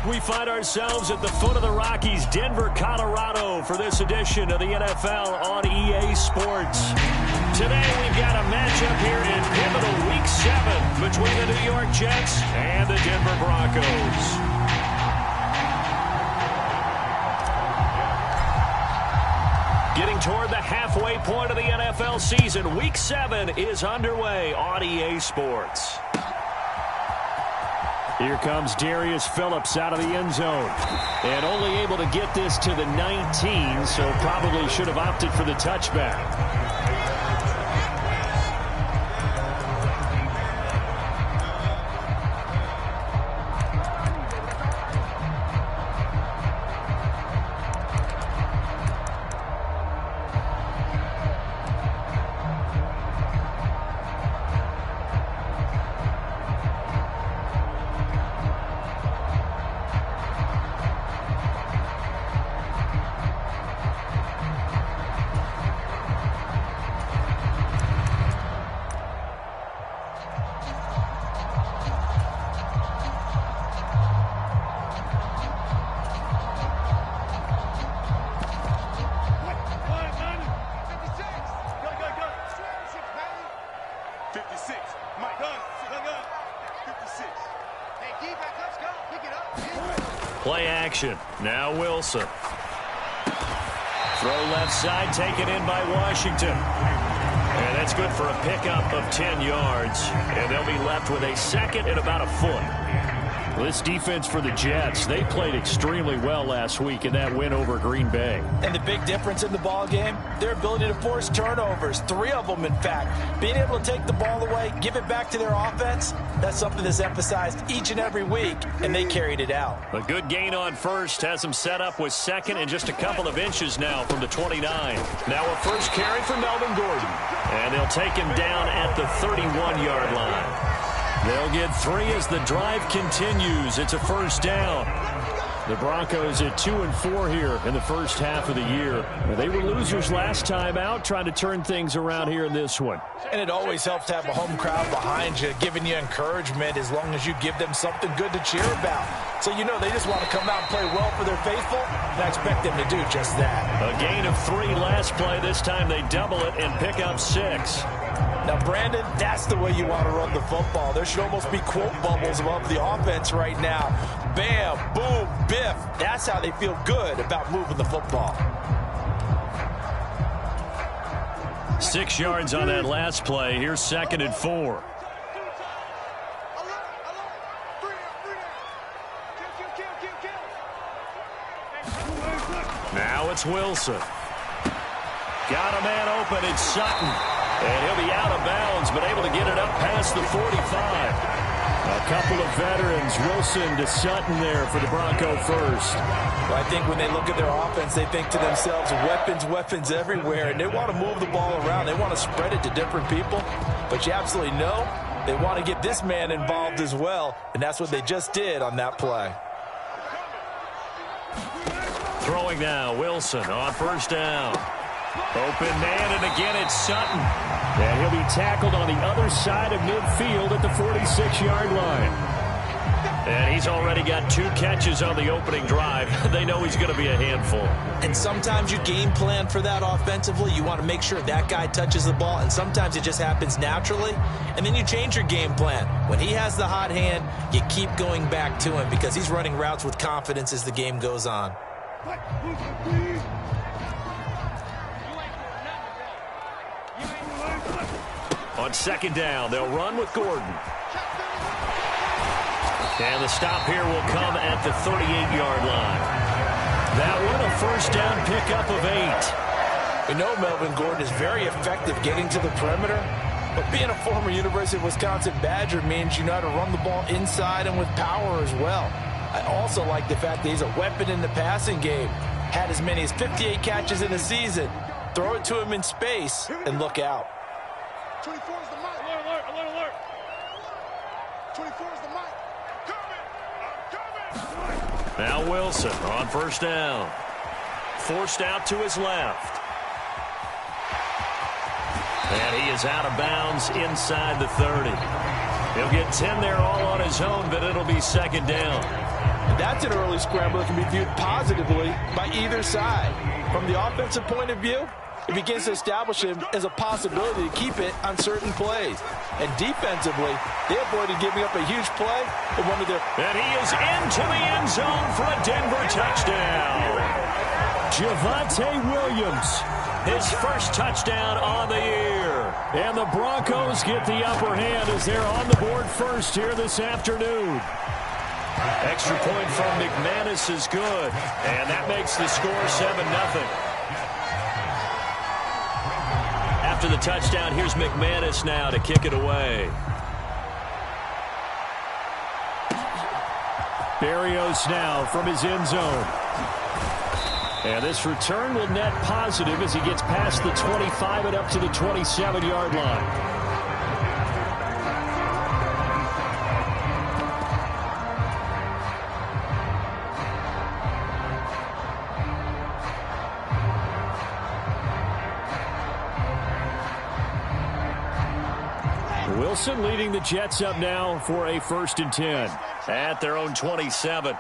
We find ourselves at the foot of the Rockies, Denver, Colorado, for this edition of the NFL on EA Sports. Today we've got a matchup here in pivotal Week 7 between the New York Jets and the Denver Broncos. Getting toward the halfway point of the NFL season, Week 7 is underway on EA Sports. Here comes Darius Phillips out of the end zone. And only able to get this to the 19, so probably should have opted for the touchback. Play action. Now Wilson. Throw left side, taken in by Washington. And that's good for a pickup of 10 yards. And they'll be left with a second and about a foot. This defense for the Jets, they played extremely well last week in that win over Green Bay. And the big difference in the ball game, their ability to force turnovers, 3 of them in fact. Being able to take the ball away, give it back to their offense, that's something that's emphasized each and every week, and they carried it out. A good gain on first has them set up with second and just a couple of inches now from the 29. Now a first carry for Melvin Gordon. And they'll take him down at the 31-yard line. They'll get 3 as the drive continues. It's a first down. The Broncos at 2-4 here in the first half of the year. They were losers last time out, trying to turn things around here in this one. And it always helps to have a home crowd behind you, giving you encouragement as long as you give them something good to cheer about. So you know they just want to come out and play well for their faithful, and I expect them to do just that. A gain of 3 last play. This time they double it and pick up 6. Now, Brandon, that's the way you want to run the football. There should almost be quote bubbles above the offense right now. Bam, boom, biff. That's how they feel good about moving the football. 6 yards on that last play. Here's 2nd and 4. Now it's Wilson. Got a man open. It's Sutton. And he'll be out of bounds, but able to get it up past the 45. A couple of veterans, Wilson to Sutton there for the Bronco first. Well, I think when they look at their offense, they think to themselves, weapons, weapons everywhere, and they want to move the ball around. They want to spread it to different people, but you absolutely know they want to get this man involved as well, and that's what they just did on that play. Throwing now, Wilson on first down. Open man, and again it's Sutton. And he'll be tackled on the other side of midfield at the 46-yard line. And he's already got 2 catches on the opening drive. They know he's going to be a handful. And sometimes you game plan for that offensively. You want to make sure that guy touches the ball, and sometimes it just happens naturally. And then you change your game plan. When he has the hot hand, you keep going back to him because he's running routes with confidence as the game goes on. On 2nd down, they'll run with Gordon. And the stop here will come at the 38-yard line. That one a first down pickup of 8. We know Melvin Gordon is very effective getting to the perimeter, but being a former University of Wisconsin Badger means you know how to run the ball inside and with power as well. I also like the fact that he's a weapon in the passing game. Had as many as 58 catches in a season. Throw it to him in space and look out. 24 is the mic. Alert, alert, alert. 24 is the mic. Coming. Now Wilson on first down. Forced out to his left. And he is out of bounds inside the 30. He'll get 10 there all on his own, but it'll be 2nd down. And that's an early scramble that can be viewed positively by either side. From the offensive point of view, it begins to establish him as a possibility to keep it on certain plays. And defensively, they avoided giving up a huge play in one of their... And he is into the end zone for a Denver touchdown. Javonte Williams, his first touchdown on the year. And the Broncos get the upper hand as they're on the board first here this afternoon. Extra point from McManus is good. And that makes the score 7-0. After the touchdown, here's McManus now to kick it away. Berrios now from his end zone. And this return will net positive as he gets past the 25 and up to the 27-yard line. Wilson leading the Jets up now for a 1st and 10 at their own 27.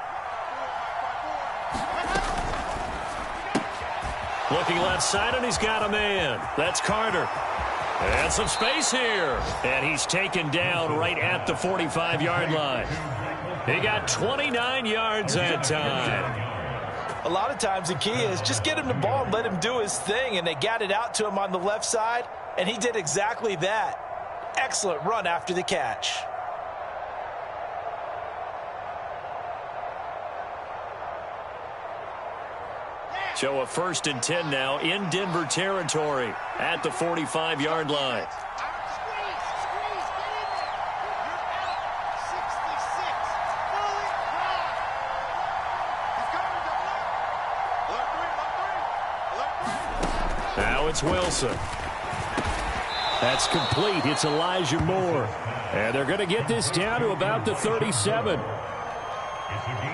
Looking left side, and he's got a man. That's Carter. And some space here. And he's taken down right at the 45-yard line. He got 29 yards that time. A lot of times the key is just get him the ball and let him do his thing. And they got it out to him on the left side, and he did exactly that. Excellent run after the catch. So a 1st and 10 now in Denver territory at the 45-yard line. Now it's Wilson. That's complete. It's Elijah Moore. And they're going to get this down to about the 37.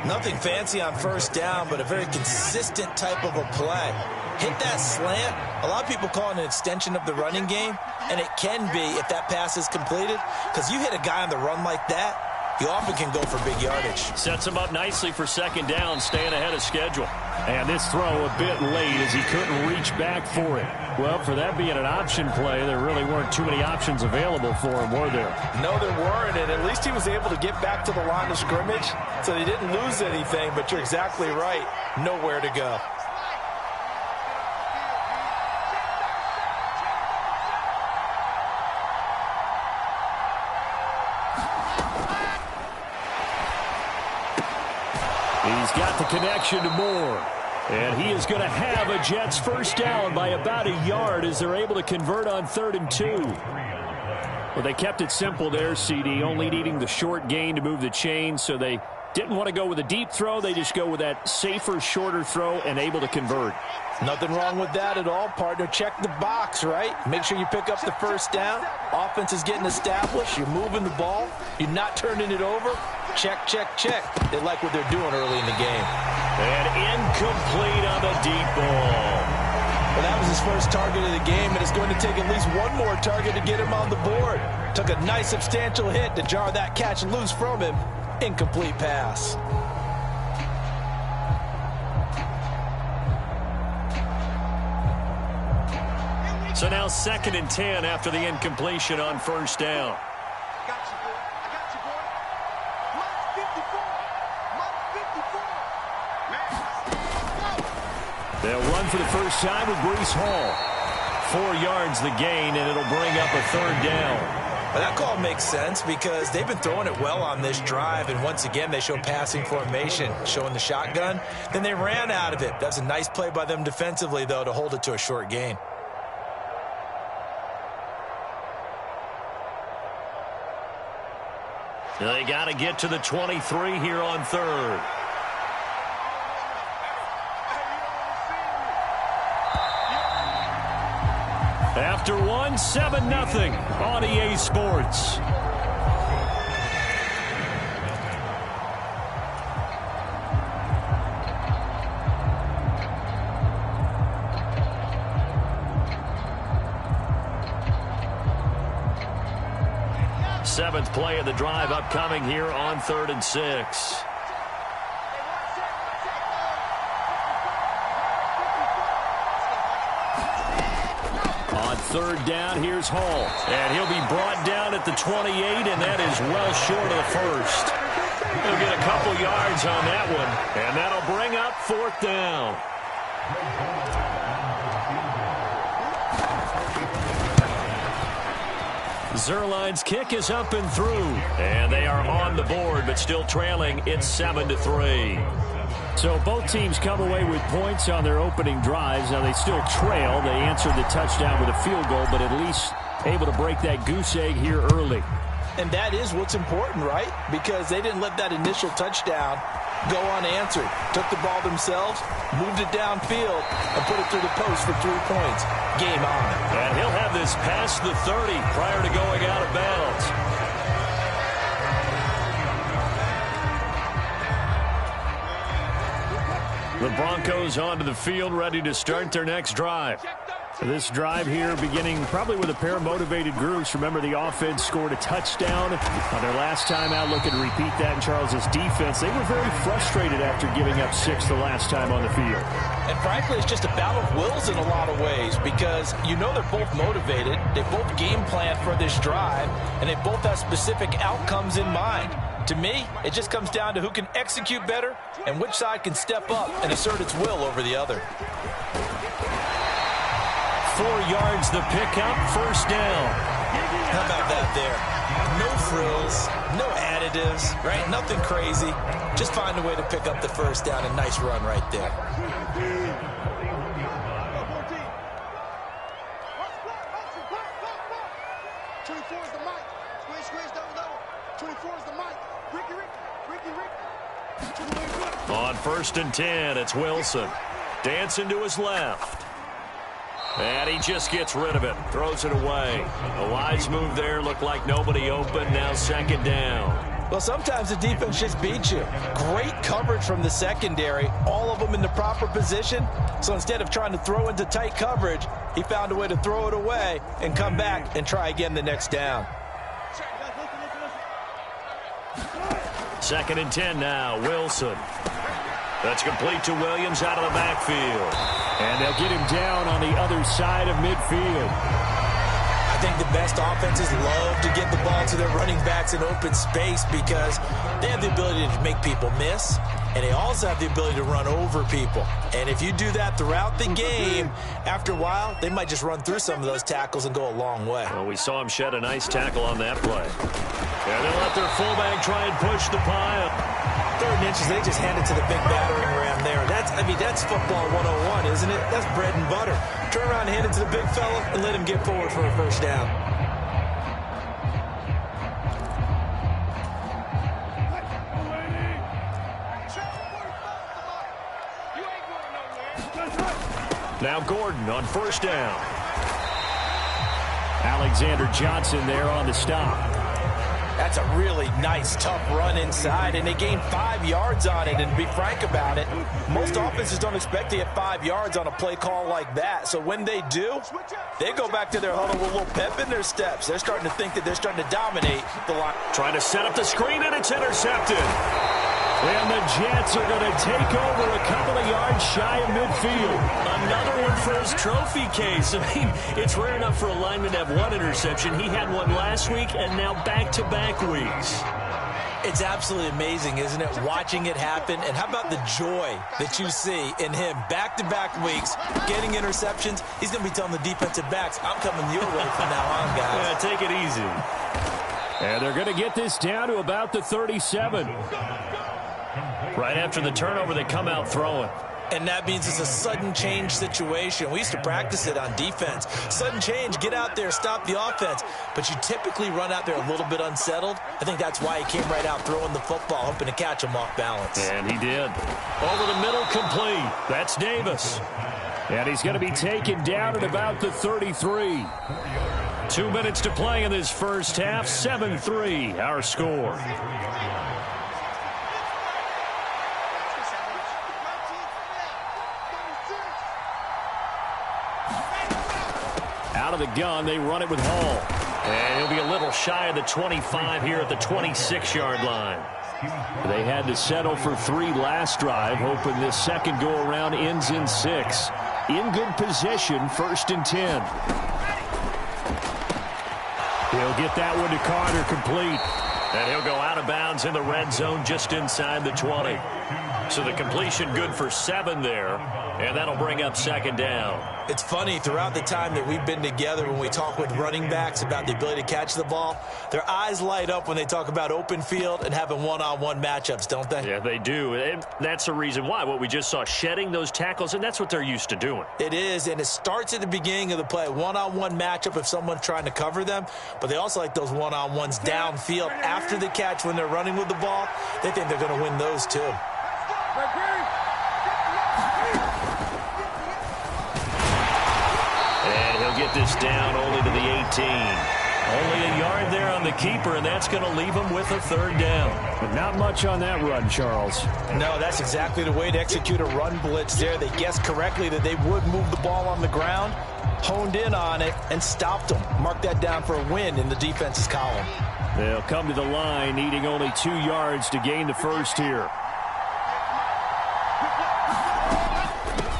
Nothing fancy on 1st down, but a very consistent type of a play. Hit that slant. A lot of people call it an extension of the running game, and it can be if that pass is completed, because you hit a guy on the run like that, he often can go for big yardage. Sets him up nicely for 2nd down, staying ahead of schedule. And this throw a bit late as he couldn't reach back for it. Well, for that being an option play, there really weren't too many options available for him, were there? No, there weren't, and at least he was able to get back to the line of scrimmage, so they didn't lose anything, but you're exactly right. Nowhere to go. He's got the connection to Moore. And he is going to have a Jets 1st down by about a yard as they're able to convert on 3rd and 2. Well, they kept it simple there, CD, only needing the short gain to move the chain, so they didn't want to go with a deep throw. They just go with that safer, shorter throw and able to convert. Nothing wrong with that at all, partner. Check the box, right? Make sure you pick up the 1st down. Offense is getting established. You're moving the ball. You're not turning it over. Check, check, check. They like what they're doing early in the game. And incomplete on the deep ball. Well, that was his first target of the game, and it's going to take at least one more target to get him on the board. Took a nice substantial hit to jar that catch loose from him. Incomplete pass. So now 2nd and 10 after the incompletion on 1st down. They'll run for the first time with Breece Hall. 4 yards the gain, and it'll bring up a 3rd down. Well, that call makes sense because they've been throwing it well on this drive, and once again they show passing formation, showing the shotgun. Then they ran out of it. That's a nice play by them defensively, though, to hold it to a short gain. They got to get to the 23 here on 3rd. After 7-0 on EA Sports. Seventh play of the drive upcoming here on 3rd and 6. Third down, here's Hall. And he'll be brought down at the 28, and that is well short of the first. He'll get a couple yards on that one, and that'll bring up fourth down. Zerline's kick is up and through, and they are on the board, but still trailing. It's 7-3. So both teams come away with points on their opening drives. Now they still trail. They answered the touchdown with a field goal, but at least able to break that goose egg here early. And that is what's important, right? Because they didn't let that initial touchdown go unanswered. Took the ball themselves, moved it downfield, and put it through the post for 3 points. Game on. And he'll have this past the 30 prior to going out of bounds. The Broncos onto the field, ready to start their next drive. This drive here beginning probably with a pair of motivated groups. Remember, the offense scored a touchdown on their last time out. Looking to repeat that in Charles's defense. They were very frustrated after giving up 6 the last time on the field. And frankly, it's just a battle of wills in a lot of ways because you know they're both motivated. They both game plan for this drive, and they both have specific outcomes in mind. To me, it just comes down to who can execute better and which side can step up and assert its will over the other. 4 yards the pickup, first down. How about that there? No frills, no additives, right? Nothing crazy. Just find a way to pick up the first down. A nice run right there. On 1st and 10, it's Wilson. Dancing to his left. And he just gets rid of it. Throws it away. A wise move there. Looked like nobody open. Now 2nd down. Well, sometimes the defense just beats you. Great coverage from the secondary. All of them in the proper position. So instead of trying to throw into tight coverage, he found a way to throw it away and come back and try again the next down. 2nd and 10 now. Wilson. That's complete to Williams out of the backfield. And they'll get him down on the other side of midfield. I think the best offenses love to get the ball to their running backs in open space because they have the ability to make people miss, and they also have the ability to run over people. And if you do that throughout the game, after a while, they might just run through some of those tackles and go a long way. Well, we saw him shed a nice tackle on that play. And they'll let their fullback try and push the pile. 3rd and inches, they just hand it to the big battering ram there. That's football 101, isn't it? That's bread and butter. Turn around and hand it to the big fella and let him get forward for a first down. Now Gordon on 1st down. Alexander Johnson there on the stop. That's a really nice, tough run inside, and they gained 5 yards on it. And to be frank about it, most offenses don't expect to get 5 yards on a play call like that. So when they do, they go back to their huddle with a little pep in their steps. They're starting to think that they're starting to dominate the line. Trying to set up the screen, and it's intercepted. And the Jets are going to take over a couple of yards shy of midfield. Another one for his trophy case. I mean, it's rare enough for a lineman to have one interception. He had one last week and now back-to-back weeks. It's absolutely amazing, isn't it, watching it happen? And how about the joy that you see in him back-to-back weeks, getting interceptions? He's going to be telling the defensive backs, I'm coming your way from now on, guys. Yeah, take it easy. And they're going to get this down to about the 37. Right after the turnover, they come out throwing. And that means it's a sudden change situation. We used to practice it on defense. Sudden change, get out there, stop the offense. But you typically run out there a little bit unsettled. I think that's why he came right out throwing the football, hoping to catch him off balance. And he did. Over the middle, complete. That's Davis. And he's going to be taken down at about the 33. 2 minutes to play in this first half. 7-3, our score. Out of the gun, they run it with Hall. And he'll be a little shy of the 25 here at the 26-yard line. They had to settle for 3 last drive, hoping this second go-around ends in 6. In good position, 1st and 10. He'll get that one to Carter, complete. And he'll go out of bounds in the red zone just inside the 20. So the completion good for 7 there, and that'll bring up second down. It's funny, throughout the time that we've been together, when we talk with running backs about the ability to catch the ball, their eyes light up when they talk about open field and having one-on-one matchups, don't they? Yeah, they do. And that's the reason why. What we just saw, shedding those tackles, and that's what they're used to doing. It is, and it starts at the beginning of the play. One-on-one matchup if someone's trying to cover them, but they also like those one-on-ones downfield after the catch when they're running with the ball. They think they're going to win those too. And he'll get this down only to the 18. Only a yard there on the keeper, and that's going to leave him with a third down. But not much on that run, Charles. No, that's exactly the way to execute a run blitz there. They guessed correctly that they would move the ball on the ground, honed in on it, and stopped them. Mark that down for a win in the defense's column. They'll come to the line, needing only 2 yards to gain the first here.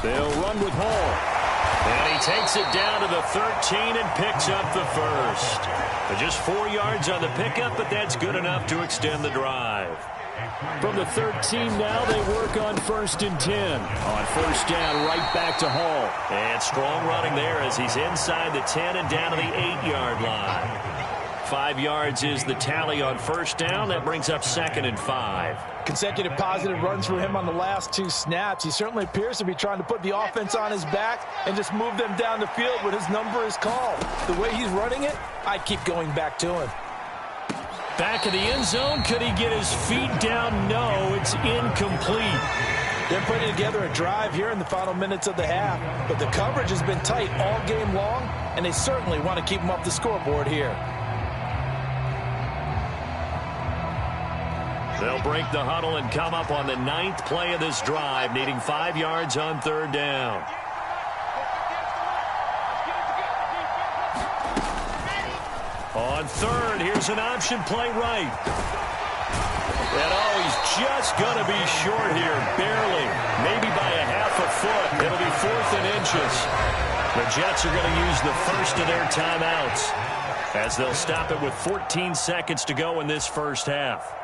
They'll run with Hall. And he takes it down to the 13 and picks up the first. But just 4 yards on the pickup, but that's good enough to extend the drive. From the 13 now, they work on 1st and 10. On first down, right back to Hall. And strong running there as he's inside the 10 and down to the 8-yard line. 5 yards is the tally on first down. That brings up 2nd and 5. Consecutive positive runs for him on the last 2 snaps. He certainly appears to be trying to put the offense on his back and just move them down the field when his number is called. The way he's running it, I keep going back to him. Back in the end zone. Could he get his feet down? No, it's incomplete. They're putting together a drive here in the final minutes of the half, but the coverage has been tight all game long, and they certainly want to keep them off the scoreboard here. They'll break the huddle and come up on the 9th play of this drive, needing 5 yards on third down. On third, here's an option play right. And oh, he's just going to be short here, barely, maybe by a half a foot. It'll be 4th and inches. The Jets are going to use the first of their timeouts as they'll stop it with 14 seconds to go in this first half.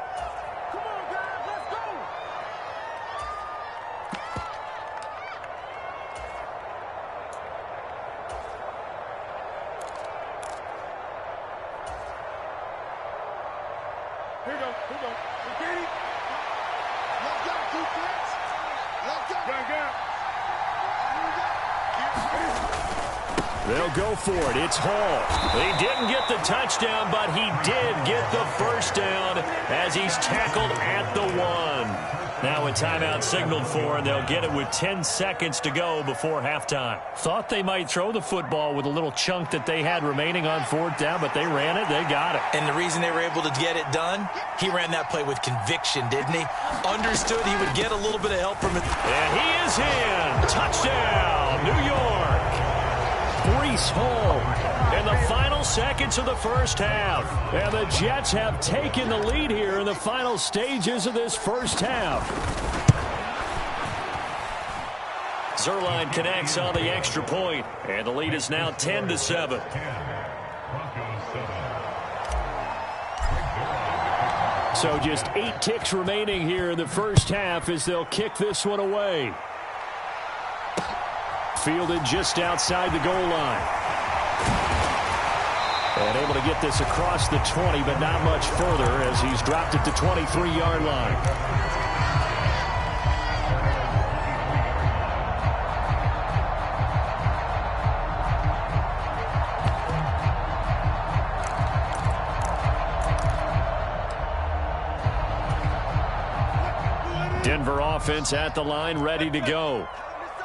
They'll go for it. It's Hall. He didn't get the touchdown, but he did get the first down as he's tackled at the 1. Now a timeout signaled for, and they'll get it with 10 seconds to go before halftime. Thought they might throw the football with a little chunk that they had remaining on 4th down, but they ran it. They got it. And the reason they were able to get it done, he ran that play with conviction, didn't he? Understood he would get a little bit of help from it. And he is in. Touchdown, New York. Breece Hall in the final seconds of the first half. And the Jets have taken the lead here in the final stages of this first half. Zerline connects on the extra point, and the lead is now 10-7. So just 8 ticks remaining here in the first half as they'll kick this one away. Fielded just outside the goal line. And able to get this across the 20, but not much further as he's dropped it to 23-yard line. Denver offense at the line, ready to go.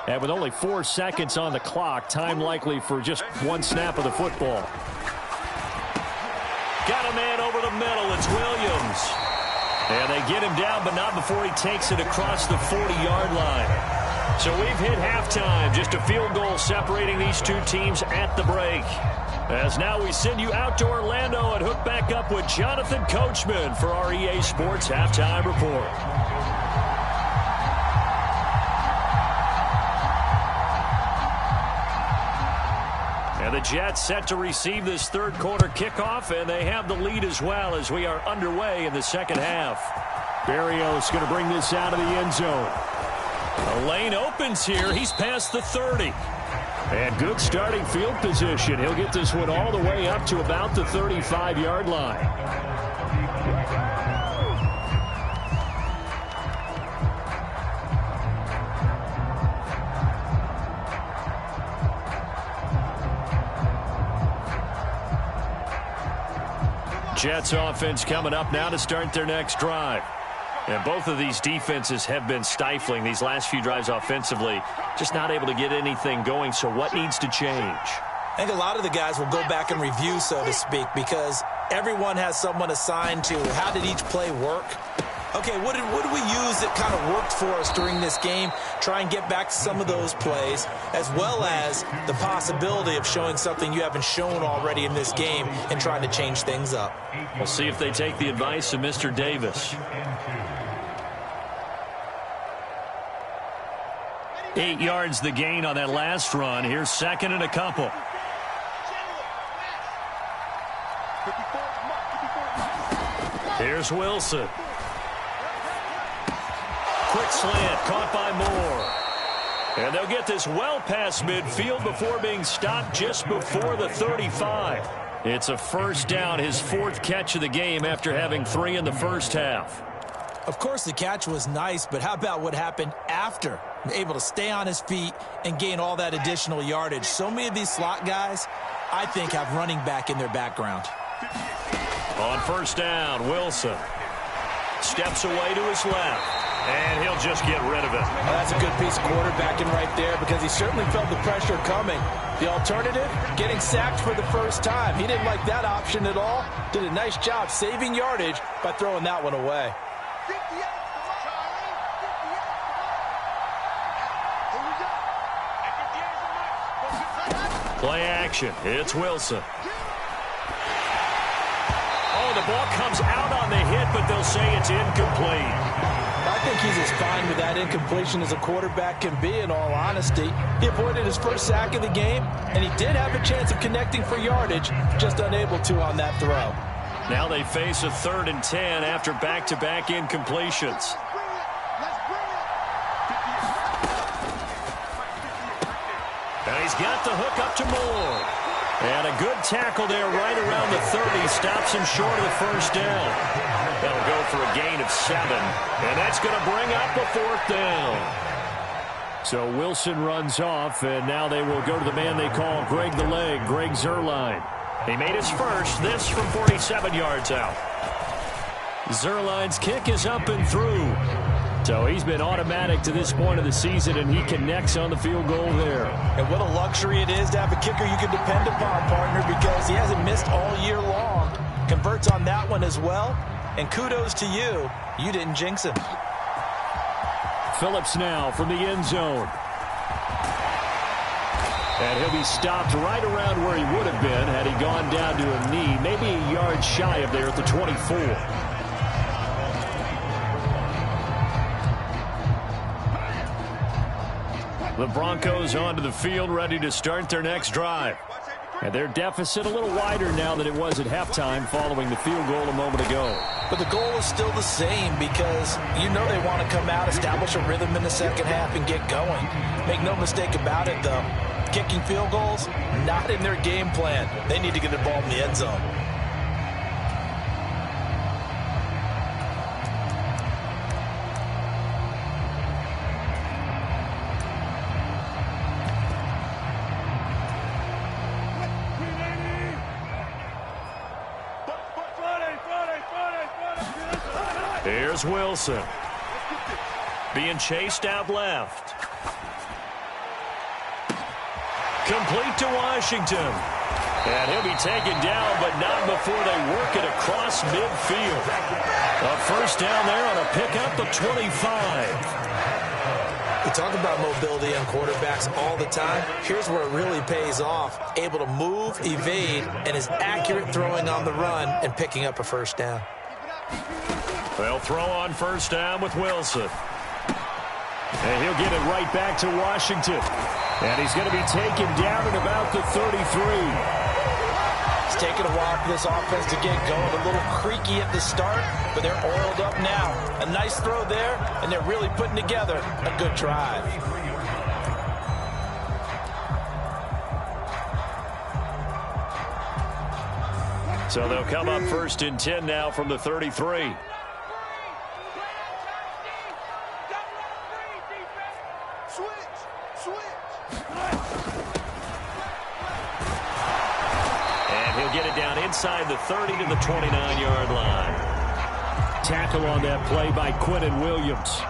And with only 4 seconds on the clock, time likely for just 1 snap of the football. Got a man over the middle. It's Williams. And they get him down, but not before he takes it across the 40-yard line. So we've hit halftime. Just a field goal separating these two teams at the break. As now we send you out to Orlando and hook back up with Jonathan Coachman for our EA Sports Halftime Report. And And the Jets set to receive this third quarter kickoff, and they have the lead as well as we are underway in the second half. Berrios going to bring this out of the end zone. The lane opens here. He's past the 30. And good starting field position. He'll get this one all the way up to about the 35-yard line. Jets offense coming up now to start their next drive. And both of these defenses have been stifling these last few drives offensively. Just not able to get anything going, so what needs to change? I think a lot of the guys will go back and review, so to speak, because everyone has someone assigned to how did each play work. Okay, what did we use that kind of worked for us during this game? Try and get back to some of those plays, as well as the possibility of showing something you haven't shown already in this game and trying to change things up. We'll see if they take the advice of Mr. Davis. 8 yards the gain on that last run. Here's second and a couple. Here's Wilson. Quick slant, caught by Moore. And they'll get this well past midfield before being stopped just before the 35. It's a first down, his fourth catch of the game after having 3 in the first half. Of course, the catch was nice, but how about what happened after? Able to stay on his feet and gain all that additional yardage. So many of these slot guys, I think, have running back in their background. On first down, Wilson steps away to his left, and he'll just get rid of it. Oh, that's a good piece of quarterbacking right there because he certainly felt the pressure coming. The alternative, getting sacked for the first time. He didn't like that option at all. Did a nice job saving yardage by throwing that one away. Play action. It's Wilson. Oh, the ball comes out on the hit, but they'll say it's incomplete. I think he's as fine with that incompletion as a quarterback can be, in all honesty. He avoided his first sack of the game, and he did have a chance of connecting for yardage, just unable to on that throw. Now they face a 3rd and 10 after back-to-back incompletions. And he's got the hook up to Moore. And a good tackle there right around the 30. Stops him short of the first down. That'll go for a gain of 7. And that's going to bring up a 4th down. So Wilson runs off, and now they will go to the man they call Greg the Leg, Greg Zuerlein. He made his first, this from 47 yards out. Zuerlein's kick is up and through. So he's been automatic to this point of the season, and he connects on the field goal there. And what a luxury it is to have a kicker you can depend upon, partner, because he hasn't missed all year long. Converts on that one as well. And kudos to you. You didn't jinx him. Phillips now from the end zone. And he'll be stopped right around where he would have been had he gone down to a knee, maybe a yard shy of there at the 24. The Broncos onto the field, ready to start their next drive. And their deficit a little wider now than it was at halftime following the field goal a moment ago. But the goal is still the same because you know they want to come out, establish a rhythm in the second half, and get going. Make no mistake about it, though. Kicking field goals, not in their game plan. They need to get the ball in the end zone. Here's Wilson. Being chased out left. Complete to Washington. And he'll be taken down, but not before they work it across midfield. A first down there on a pickup of 25. We talk about mobility on quarterbacks all the time. Here's where it really pays off. Able to move, evade, and is accurate throwing on the run and picking up a first down. They'll throw on first down with Wilson. And he'll get it right back to Washington. And he's going to be taken down at about the 33. It's taken a while for this offense to get going. A little creaky at the start, but they're oiled up now. A nice throw there, and they're really putting together a good drive. So they'll come up 1st and 10 now from the 33. And he'll get it down inside the 30 to the 29-yard line. Tackle on that play by Quentin Williams.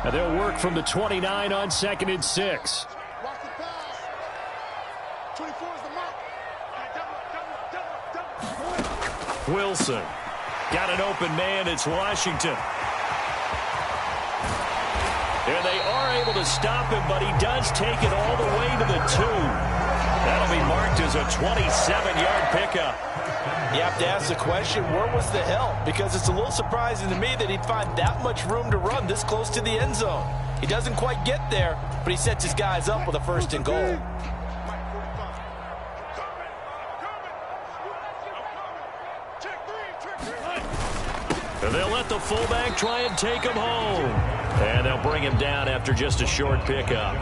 Now they'll work from the 29 on 2nd and 6. Wilson got an open man. It's Washington. And they are able to stop him, but he does take it all the way to the 2. That'll be marked as a 27-yard pickup. You have to ask the question, where was the help? Because it's a little surprising to me that he'd find that much room to run this close to the end zone. He doesn't quite get there, but he sets his guys up with a 1st and goal. And they'll let the fullback try and take him home. And they'll bring him down after just a short pickup.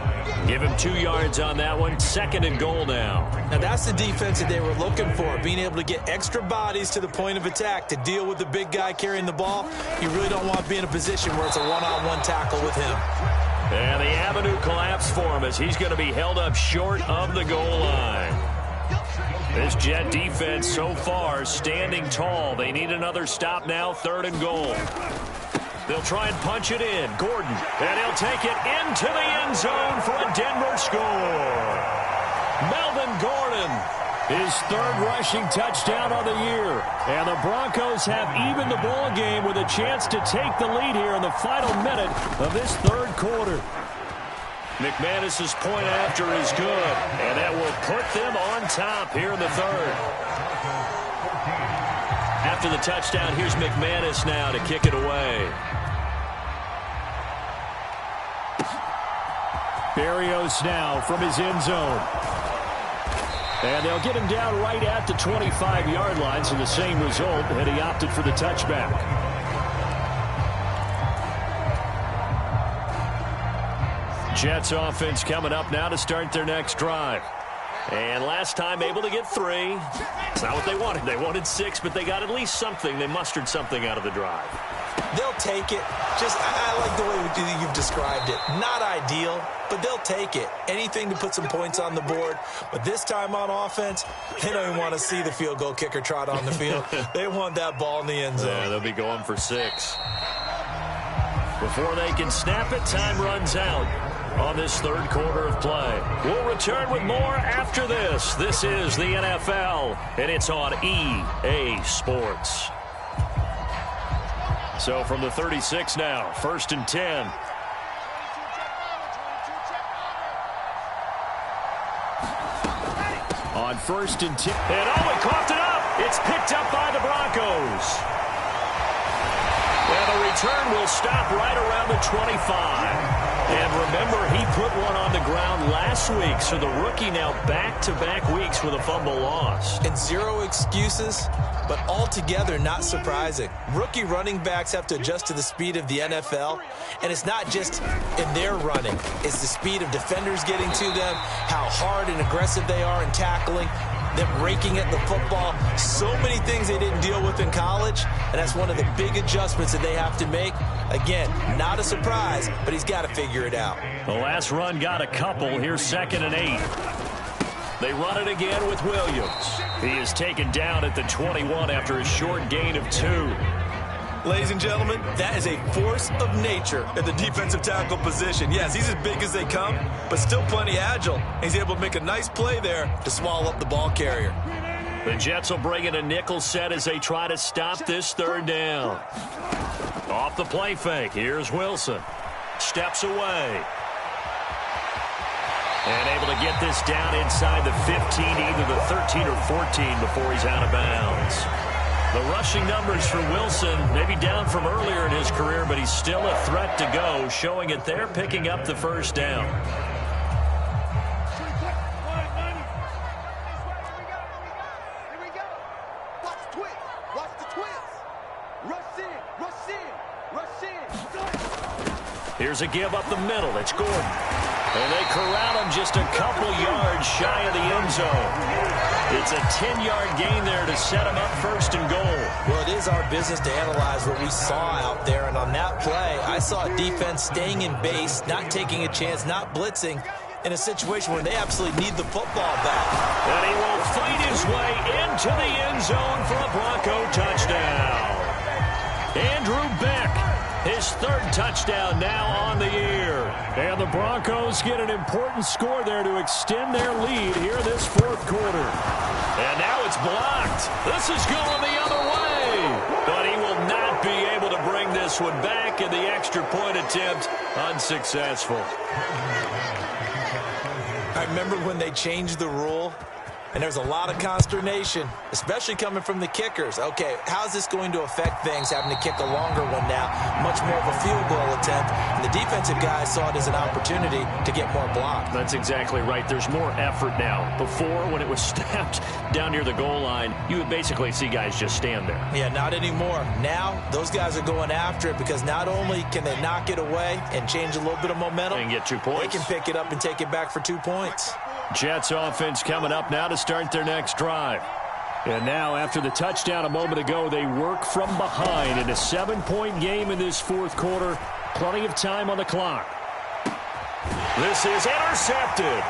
Give him 2 yards on that one. 2nd and goal now. Now that's the defense that they were looking for, being able to get extra bodies to the point of attack to deal with the big guy carrying the ball. You really don't want to be in a position where it's a one-on-one tackle with him. And the avenue collapsed for him as he's going to be held up short of the goal line. This Jet defense so far standing tall. They need another stop now. 3rd and goal. They'll try and punch it in. Gordon. And he'll take it into the end zone for a Denver score. Melvin Gordon. His 3rd rushing touchdown of the year. And the Broncos have evened the ball game with a chance to take the lead here in the final minute of this 3rd quarter. McManus's point after is good, and that will put them on top here in the 3rd. After the touchdown, here's McManus now to kick it away. Berrios now from his end zone. And they'll get him down right at the 25-yard line, so the same result, and he opted for the touchback. Jets offense coming up now to start their next drive. And last time able to get 3. It's not what they wanted. They wanted 6, but they got at least something. They mustered something out of the drive. They'll take it. I like the way you've described it. Not ideal, but they'll take it. Anything to put some points on the board. But this time on offense, they don't even want to see the field goal kicker trot on the field. They want that ball in the end zone. Yeah, they'll be going for 6. Before they can snap it, time runs out on this 3rd quarter of play. We'll return with more after this. This is the NFL, and it's on EA Sports. So from the 36 now, 1st and 10. On 1st and 10. And he coughed it up. It's picked up by the Broncos. And the return will stop right around the 25. And remember, he put one on the ground last week, so the rookie now back-to-back weeks with a fumble lost. And 0 excuses, but altogether not surprising. Rookie running backs have to adjust to the speed of the NFL, and it's not just in their running. It's the speed of defenders getting to them, how hard and aggressive they are in tackling, them raking at the football. So many things they didn't deal with in college, and that's one of the big adjustments that they have to make. Again, not a surprise, but he's got to figure it out. The last run got a couple. Here's 2nd and 8. They run it again with Williams. He is taken down at the 21 after a short gain of 2. Ladies and gentlemen, that is a force of nature at the defensive tackle position. Yes, he's as big as they come, but still plenty agile. He's able to make a nice play there to swallow up the ball carrier. The Jets will bring in a nickel set as they try to stop this 3rd down. Off the play fake, here's Wilson. Steps away. And able to get this down inside the 15, either the 13 or 14 before he's out of bounds. The rushing numbers for Wilson, maybe down from earlier in his career, but he's still a threat to go, showing it there, picking up the first down. Here's a give up the middle. It's Gordon. And they corral him just a couple yards shy of the end zone. It's a 10-yard gain there to set him up first and goal. Well, it is our business to analyze what we saw out there. And on that play, I saw a defense staying in base, not taking a chance, not blitzing in a situation where they absolutely need the football back. And he will fight his way into the end zone for a Bronco touchdown. Andrew Beck, his third touchdown now on the year. And the Broncos get an important score there to extend their lead here this fourth quarter. And now it's blocked. This is going the other way. But he will not be able to bring this one back, and the extra point attempt unsuccessful. I remember when they changed the rule, and there's a lot of consternation, especially coming from the kickers. Okay, how's this going to affect things, having to kick a longer one now, much more of a field goal attempt, and the defensive guys saw it as an opportunity to get more block. That's exactly right. There's more effort now. Before, when it was snapped down near the goal line, you would basically see guys just stand there. Yeah, not anymore. Now, those guys are going after it because not only can they knock it away and change a little bit of momentum, and get 2 points. They can pick it up and take it back for 2 points. Jets offense coming up now to start their next drive. And now, after the touchdown a moment ago, they work from behind in a 7-point game in this fourth quarter. Plenty of time on the clock. This is intercepted.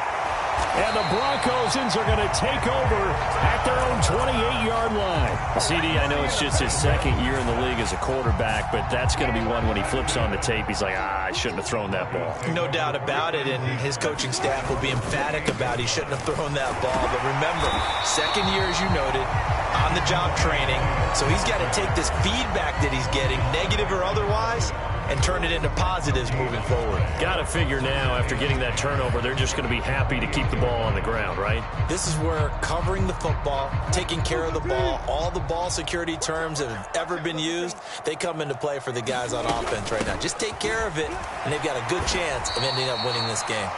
And the Broncos are going to take over at their own 28-yard line. CD, I know it's just his second year in the league as a quarterback, but that's going to be one when he flips on the tape. He's like, I shouldn't have thrown that ball. No doubt about it, and his coaching staff will be emphatic about he shouldn't have thrown that ball. But remember, second year, as you noted, on-the-job training, so he's got to take this feedback that he's getting, negative or otherwise, and turn it into positives moving forward. Got to figure now, after getting that turnover, they're just going to be happy to keep the ball on the ground, right? This is where covering the football, taking care of the ball, all the ball security terms that have ever been used, they come into play for the guys on offense right now. Just take care of it, and they've got a good chance of ending up winning this game.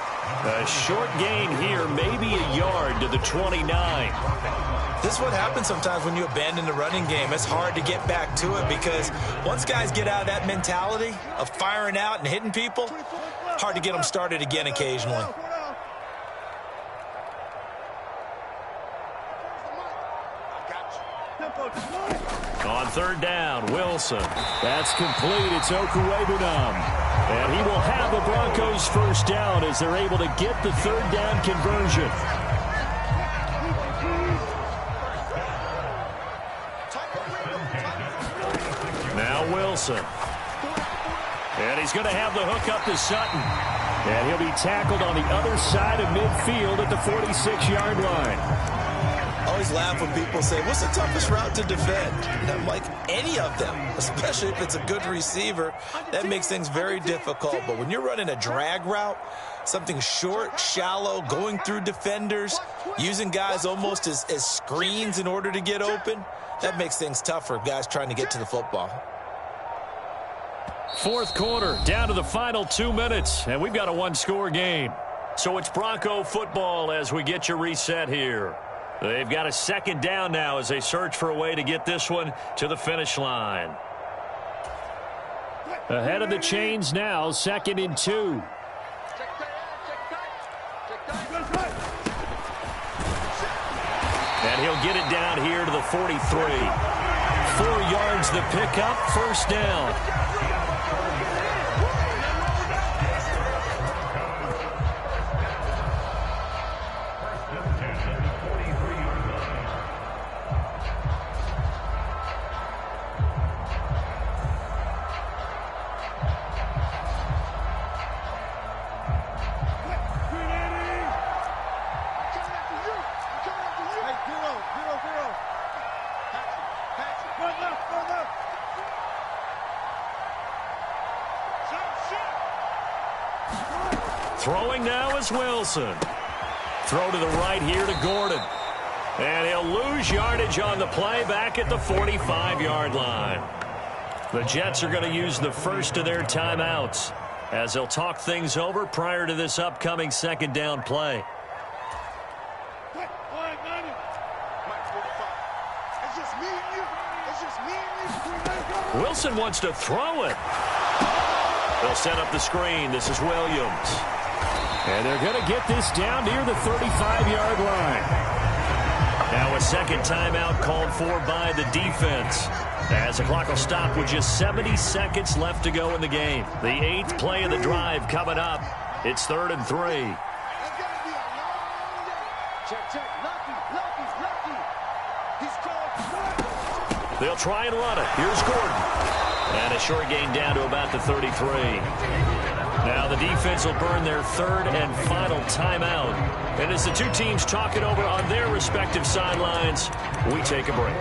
A short gain here, maybe a yard to the 29. This is what happens sometimes when you abandon the running game. It's hard to get back to it because once guys get out of that mentality of firing out and hitting people, hard to get them started again occasionally. On third down, Wilson. That's complete. It's Okuwebunam. And he will have the Broncos first down as they're able to get the third down conversion. Now Wilson. And he's going to have the hook up to Sutton. And he'll be tackled on the other side of midfield at the 46-yard line. I always laugh when people say, what's the toughest route to defend? And I'm like, any of them, especially if it's a good receiver. That makes things very difficult. But when you're running a drag route, something short, shallow, going through defenders, using guys almost as screens in order to get open, that makes things tough for guys trying to get to the football. Fourth quarter, down to the final 2 minutes, and we've got a one-score game. So it's Bronco football as we get you reset here. They've got a second down now as they search for a way to get this one to the finish line. Ahead of the chains now, 2nd and 2. And he'll get it down here to the 43. 4 yards the pickup, first down. Throwing now is Wilson. Throw to the right here to Gordon. And he'll lose yardage on the play back at the 45-yard line. The Jets are going to use the first of their timeouts as they'll talk things over prior to this upcoming second down play. Wilson wants to throw it. They'll set up the screen. This is Williams. And they're going to get this down near the 35-yard line. Now a second timeout called for by the defense, as the clock will stop with just 70 seconds left to go in the game. The 8th play of the drive coming up. It's 3rd and 3. They'll try and run it. Here's Gordon. And a short gain down to about the 33. Now the defense will burn their 3rd and final timeout. And as the two teams talk it over on their respective sidelines, we take a break.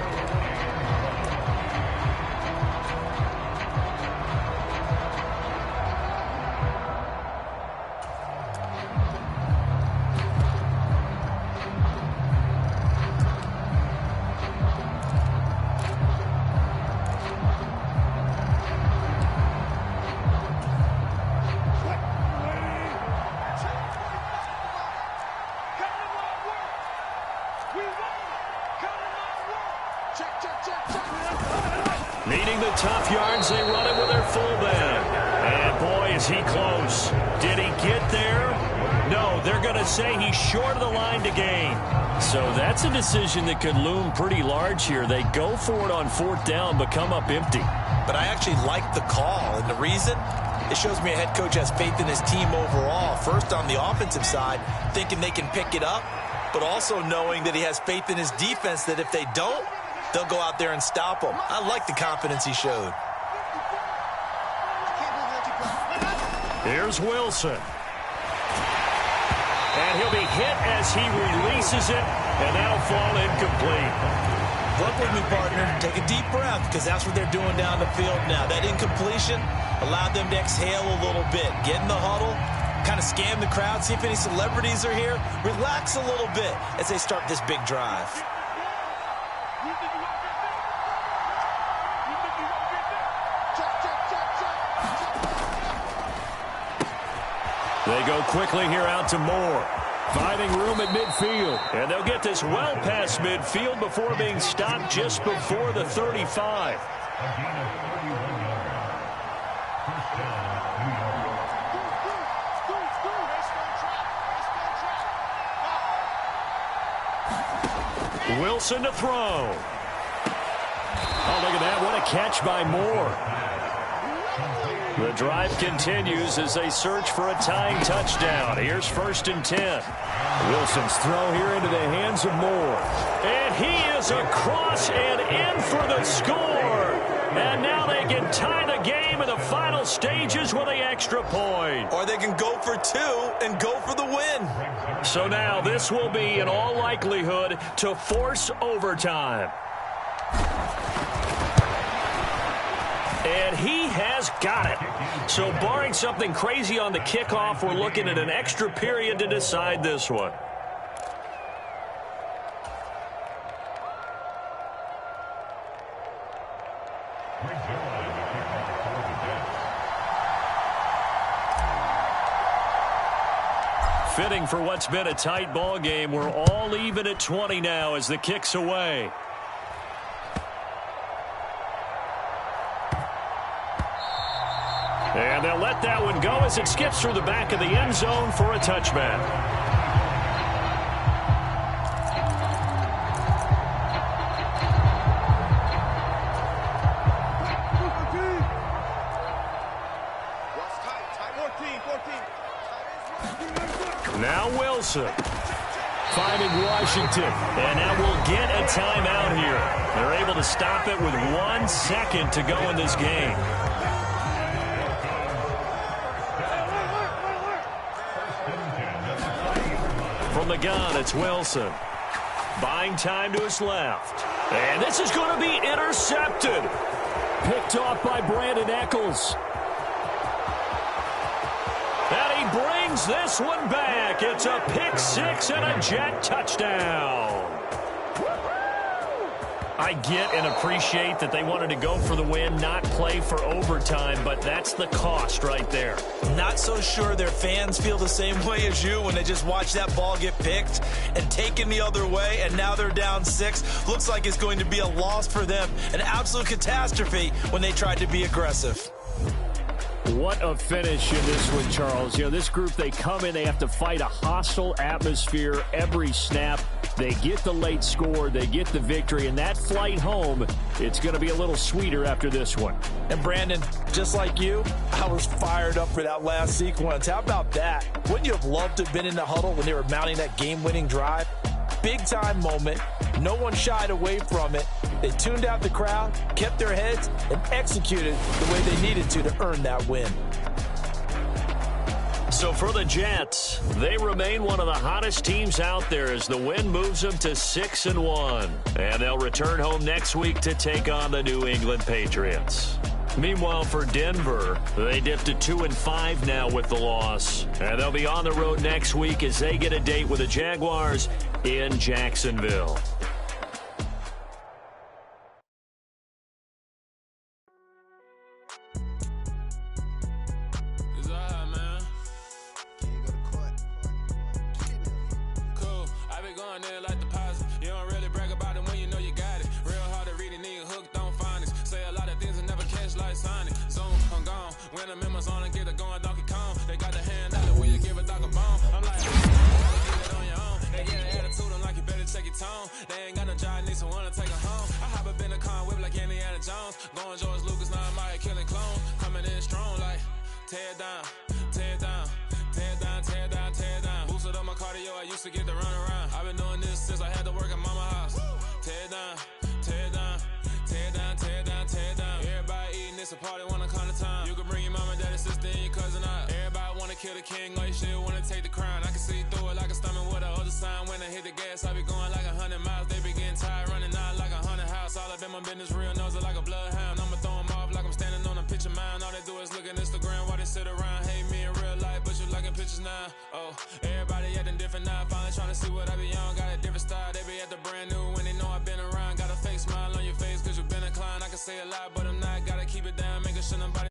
Needing the tough yards, they run it with their fullback. And boy, is he close. Did he get there? No, they're going to say he's short of the line to gain. So that's a decision that could loom pretty large here. They go for it on 4th down, but come up empty. But I actually like the call, and the reason? It shows me a head coach has faith in his team overall. First, on the offensive side, thinking they can pick it up, but also knowing that he has faith in his defense that if they don't, they'll go out there and stop him. I like the confidence he showed. Here's Wilson. And he'll be hit as he releases it, and that'll fall incomplete. Work with me, partner. Take a deep breath, because that's what they're doing down the field now. That incompletion allowed them to exhale a little bit. Get in the huddle, kind of scan the crowd, see if any celebrities are here. Relax a little bit as they start this big drive. They go quickly here out to Moore. Finding room at midfield. And they'll get this well past midfield before being stopped just before the 35. Wilson to throw. Oh, look at that. What a catch by Moore. The drive continues as they search for a tying touchdown. Here's 1st and 10. Wilson's throw here into the hands of Moore. And he is across and in for the score. And now they can tie the game in the final stages with the extra point. Or they can go for 2 and go for the win. So now this will be, in all likelihood, to force overtime. And he has got it. So barring something crazy on the kickoff, we're looking at an extra period to decide this one. Fitting for what's been a tight ball game. We're all even at 20 now as the kick's away. And they'll let that one go as it skips through the back of the end zone for a touchback. Now Wilson. Finding Washington. And now we'll get a timeout here. They're able to stop it with 1 second to go in this game. From the gun, it's Wilson. Buying time to his left. And this is going to be intercepted. Picked off by Brandon Eccles. And he brings wins this one back. It's a pick six and a Jet touchdown. I get and appreciate that they wanted to go for the win, not play for overtime, but that's the cost right there. Not so sure their fans feel the same way as you when they just watch that ball get picked and taken the other way, and now they're down 6. Looks like it's going to be a loss for them, an absolute catastrophe when they tried to be aggressive. What a finish in this one, Charles. You know, this group, they come in, they have to fight a hostile atmosphere every snap. They get the late score, they get the victory, and that flight home, it's going to be a little sweeter after this one. And Brandon, just like you, I was fired up for that last sequence. How about that? Wouldn't you have loved to have been in the huddle when they were mounting that game-winning drive? Big-time moment. No one shied away from it. They tuned out the crowd, kept their heads, and executed the way they needed to earn that win. So for the Jets, they remain one of the hottest teams out there as the win moves them to 6-1. And they'll return home next week to take on the New England Patriots. Meanwhile, for Denver, they dipped to 2-5 now with the loss. And they'll be on the road next week as they get a date with the Jaguars in Jacksonville. They ain't got no job, need someone to take her home. I hop up in the car, whip like Indiana Jones. Going George Lucas, now I'm out here killing clone. Coming in strong like, tear down, tear down, tear down, tear down, tear down. Boosted up my cardio, I used to get to run around. I've been doing this since I had to work at mama house. Tear down, tear down, tear down, tear down, tear down. Everybody eating, it's a party, wanna come to time. You can bring your mama, daddy, sister, and your cousin out. Everybody wanna kill the king, or you still wanna take the crown. I can see through it like a stomach with a other sign. When I hit the gas, I be going like 100 miles. They be getting tired, running out like 100 house. All up in my business, real nose it like a bloodhound. I'ma throw them off like I'm standing on a picture mound. All they do is look at Instagram while they sit around. Hate me in real life, but you liking pictures now. Oh, everybody acting different now. Finally trying to see what I be on. Got a different style, they be at the brand new when they know I've been around. Got a fake smile on your face cause you been inclined. I can say a lot, but I'm not. Gotta keep it down, making sure nobody